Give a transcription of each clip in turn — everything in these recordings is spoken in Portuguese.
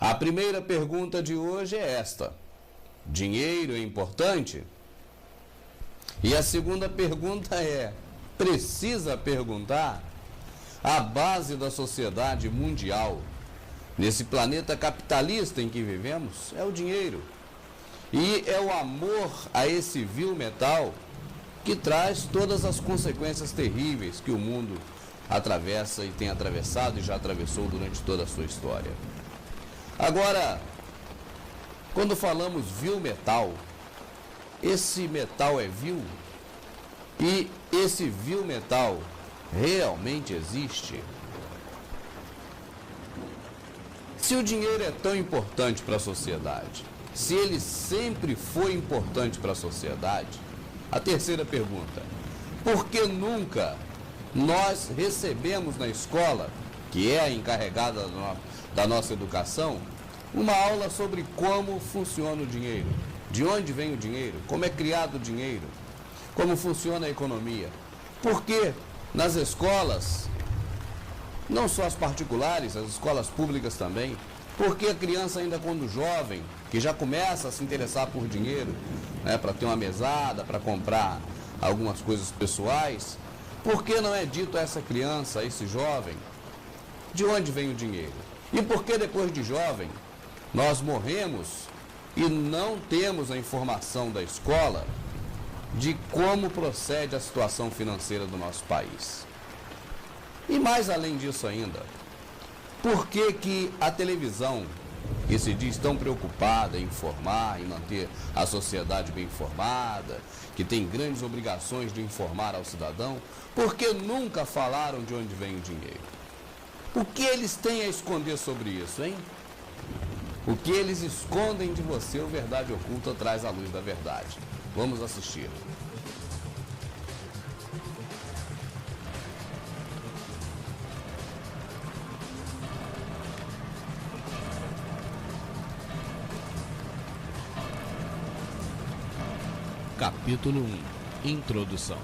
A primeira pergunta de hoje é esta: dinheiro é importante? E a segunda pergunta é: precisa perguntar? A base da sociedade mundial, nesse planeta capitalista em que vivemos, é o dinheiro. E é o amor a esse vil metal que traz todas as consequências terríveis que o mundo atravessa e tem atravessado e já atravessou durante toda a sua história. Agora, quando falamos vil metal, esse metal é vil? E esse vil metal realmente existe? Se o dinheiro é tão importante para a sociedade, se ele sempre foi importante para a sociedade, a terceira pergunta: por que nunca nós recebemos na escola, que é a encarregada da nossa educação, uma aula sobre como funciona o dinheiro? De onde vem o dinheiro? Como é criado o dinheiro? Como funciona a economia? Por que nas escolas, não só as particulares, as escolas públicas também, por que a criança ainda quando jovem, que já começa a se interessar por dinheiro, né, para ter uma mesada, para comprar algumas coisas pessoais, por que não é dito a essa criança, a esse jovem, de onde vem o dinheiro? E por que depois de jovem nós morremos e não temos a informação da escola de como procede a situação financeira do nosso país? E mais além disso ainda, por que que a televisão, que se diz tão preocupada em informar, em manter a sociedade bem informada, que tem grandes obrigações de informar ao cidadão, por que nunca falaram de onde vem o dinheiro? O que eles têm a esconder sobre isso, hein? O que eles escondem de você, o Verdade Oculta traz à luz da verdade. Vamos assistir. Capítulo 1. Introdução.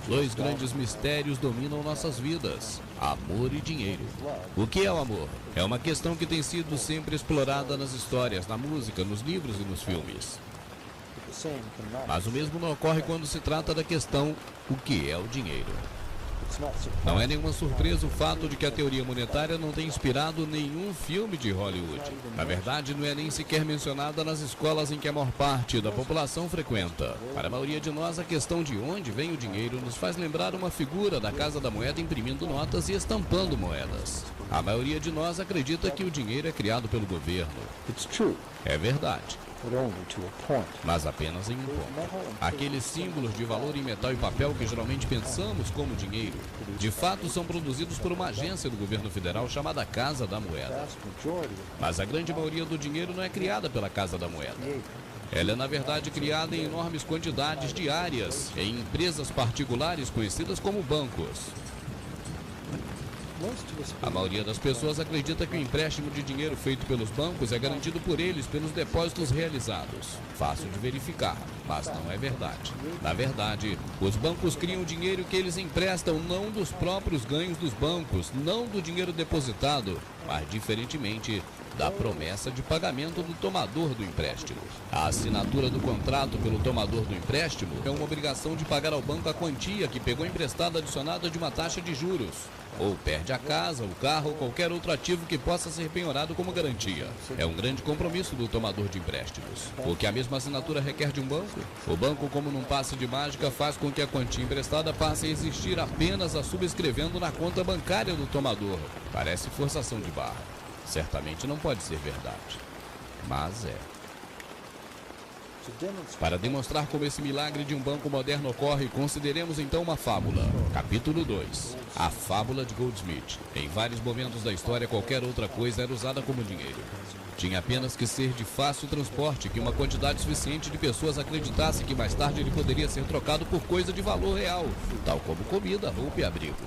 Dois grandes mistérios dominam nossas vidas: amor e dinheiro. O que é o amor? É uma questão que tem sido sempre explorada nas histórias, na música, nos livros e nos filmes. Mas o mesmo não ocorre quando se trata da questão: o que é o dinheiro? Não é nenhuma surpresa o fato de que a teoria monetária não tenha inspirado nenhum filme de Hollywood. Na verdade, não é nem sequer mencionada nas escolas em que a maior parte da população frequenta. Para a maioria de nós, a questão de onde vem o dinheiro nos faz lembrar uma figura da Casa da Moeda imprimindo notas e estampando moedas. A maioria de nós acredita que o dinheiro é criado pelo governo. É verdade, mas apenas em um ponto. Aqueles símbolos de valor em metal e papel que geralmente pensamos como dinheiro, de fato são produzidos por uma agência do governo federal chamada Casa da Moeda. Mas a grande maioria do dinheiro não é criada pela Casa da Moeda. Ela é, na verdade, criada em enormes quantidades diárias em empresas particulares conhecidas como bancos. A maioria das pessoas acredita que o empréstimo de dinheiro feito pelos bancos é garantido por eles pelos depósitos realizados. Fácil de verificar, mas não é verdade. Na verdade, os bancos criam o dinheiro que eles emprestam não dos próprios ganhos dos bancos, não do dinheiro depositado, mas diferentemente da promessa de pagamento do tomador do empréstimo. A assinatura do contrato pelo tomador do empréstimo é uma obrigação de pagar ao banco a quantia que pegou emprestada adicionada de uma taxa de juros, ou perde a casa, o carro ou qualquer outro ativo que possa ser penhorado como garantia. É um grande compromisso do tomador de empréstimos. O que a mesma assinatura requer de um banco? O banco, como num passe de mágica, faz com que a quantia emprestada passe a existir apenas a subscrevendo na conta bancária do tomador. Parece forçação de barra. Certamente não pode ser verdade, mas é. Para demonstrar como esse milagre de um banco moderno ocorre, consideremos então uma fábula. Capítulo 2. A fábula de Goldsmith. Em vários momentos da história, qualquer outra coisa era usada como dinheiro. Tinha apenas que ser de fácil transporte, que uma quantidade suficiente de pessoas acreditasse que mais tarde ele poderia ser trocado por coisa de valor real, tal como comida, roupa e abrigo.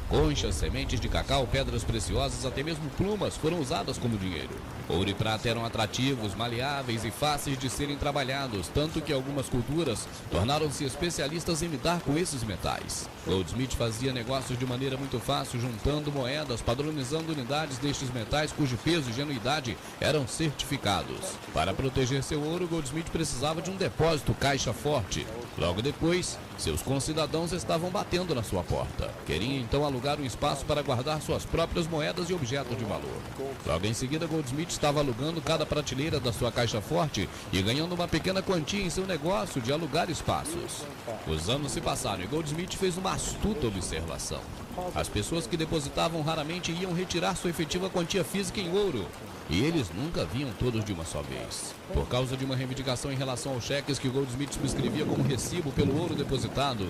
Conchas, sementes de cacau, pedras preciosas, até mesmo plumas foram usadas como dinheiro. Ouro e prata eram atrativos, maleáveis e fáceis de serem trabalhados, tanto que algumas culturas tornaram-se especialistas em lidar com esses metais. Goldsmith fazia negócios de maneira muito fácil, juntando moedas, padronizando unidades destes metais cujo peso e genuidade eram certificados. Para proteger seu ouro, Goldsmith precisava de um depósito caixa forte. Logo depois, seus concidadãos estavam batendo na sua porta. Queriam então alugar um espaço para guardar suas próprias moedas e objetos de valor. Logo em seguida, Goldsmith estava alugando cada prateleira da sua caixa forte e ganhando uma pequena quantia em seu negócio de alugar espaços. Os anos se passaram e Goldsmith fez uma astuta observação. As pessoas que depositavam raramente iam retirar sua efetiva quantia física em ouro. E eles nunca vinham todos de uma só vez. Por causa de uma reivindicação em relação aos cheques que Goldsmith subscrevia como recibo pelo ouro depositado,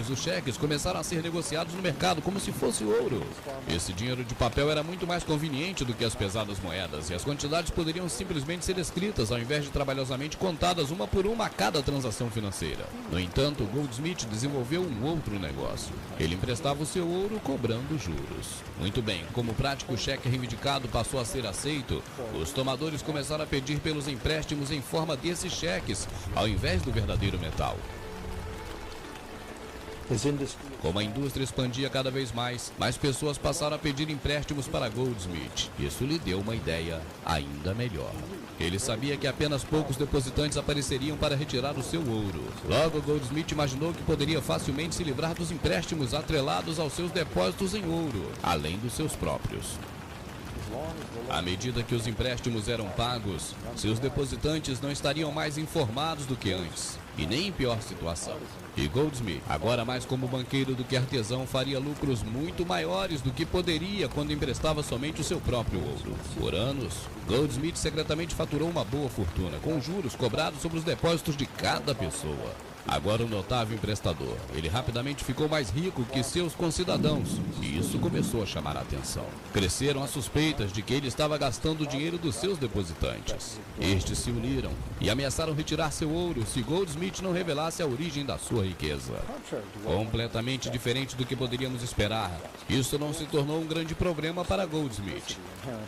os cheques, começaram a ser negociados no mercado como se fosse ouro. Esse dinheiro de papel era muito mais conveniente do que as pesadas moedas, e as quantidades poderiam simplesmente ser escritas ao invés de trabalhosamente contadas uma por uma a cada transação financeira. No entanto, Goldsmith desenvolveu um outro negócio. Ele emprestava o seu ouro cobrando juros. Muito bem, como o prático cheque reivindicado passou a ser aceito, os tomadores começaram a pedir pelos empréstimos em forma desses cheques, ao invés do verdadeiro metal. Como a indústria expandia cada vez mais pessoas passaram a pedir empréstimos para Goldsmith. Isso lhe deu uma ideia ainda melhor. Ele sabia que apenas poucos depositantes apareceriam para retirar o seu ouro. Logo, Goldsmith imaginou que poderia facilmente se livrar dos empréstimos atrelados aos seus depósitos em ouro, além dos seus próprios. À medida que os empréstimos eram pagos, seus depositantes não estariam mais informados do que antes, e nem em pior situação. E Goldsmith, agora mais como banqueiro do que artesão, faria lucros muito maiores do que poderia quando emprestava somente o seu próprio ouro. Por anos, Goldsmith secretamente faturou uma boa fortuna, com juros cobrados sobre os depósitos de cada pessoa. Agora um notável emprestador, ele rapidamente ficou mais rico que seus concidadãos, e isso começou a chamar a atenção. Cresceram as suspeitas de que ele estava gastando o dinheiro dos seus depositantes. Estes se uniram e ameaçaram retirar seu ouro se Goldsmith não revelasse a origem da sua riqueza. Completamente diferente do que poderíamos esperar, isso não se tornou um grande problema para Goldsmith.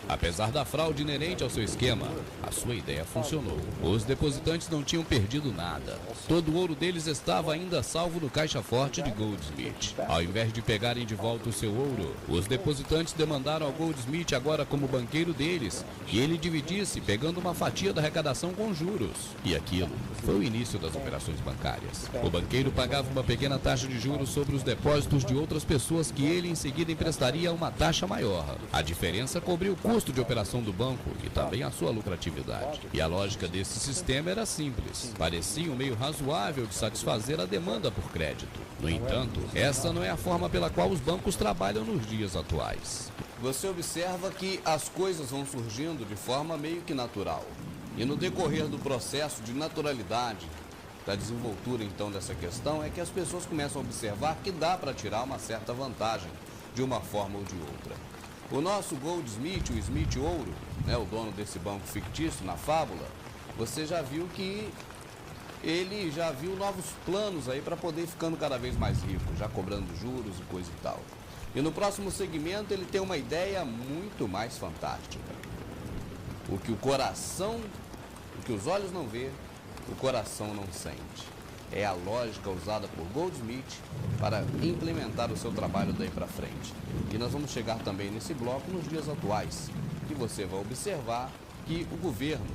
Apesar da fraude inerente ao seu esquema, a sua ideia funcionou. Os depositantes não tinham perdido nada. Todo o ouro deles estava ainda salvo no caixa forte de Goldsmith. Ao invés de pegarem de volta o seu ouro, os depositantes demandaram ao Goldsmith, agora como banqueiro deles, que ele dividisse, pegando uma fatia da arrecadação com juros. E aquilo foi o início das operações bancárias. O banqueiro pagava uma pequena taxa de juros sobre os depósitos de outras pessoas que ele em seguida emprestaria a uma taxa maior. A diferença cobria o custo de operação do banco e também a sua lucratividade. E a lógica desse sistema era simples. Parecia um meio razoável de satisfazer a demanda por crédito. No entanto, essa não é a forma pela qual os bancos trabalham nos dias atuais. Você observa que as coisas vão surgindo de forma meio que natural. E no decorrer do processo de naturalidade, da desenvoltura então dessa questão, é que as pessoas começam a observar que dá para tirar uma certa vantagem de uma forma ou de outra. O nosso Goldsmith, o Smith Ouro, o dono desse banco fictício na fábula, você já viu que ele já viu novos planos aí para poder ir ficando cada vez mais rico, já cobrando juros e coisa e tal. E no próximo segmento ele tem uma ideia muito mais fantástica. O que o coração, o que os olhos não vê, o coração não sente. É a lógica usada por Goldsmith para implementar o seu trabalho daí para frente. E nós vamos chegar também nesse bloco nos dias atuais, que você vai observar que o governo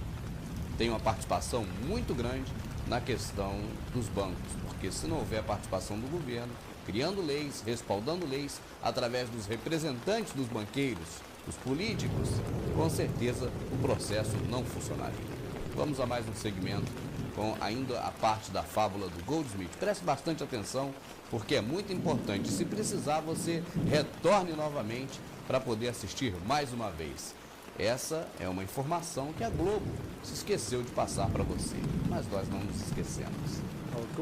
tem uma participação muito grande na questão dos bancos, porque se não houver participação do governo, criando leis, respaldando leis, através dos representantes dos banqueiros, dos políticos, com certeza o processo não funcionaria. Vamos a mais um segmento com ainda a parte da fábula do Goldsmith. Preste bastante atenção, porque é muito importante. Se precisar, você retorne novamente para poder assistir mais uma vez. Essa é uma informação que a Globo se esqueceu de passar para você, mas nós não nos esquecemos.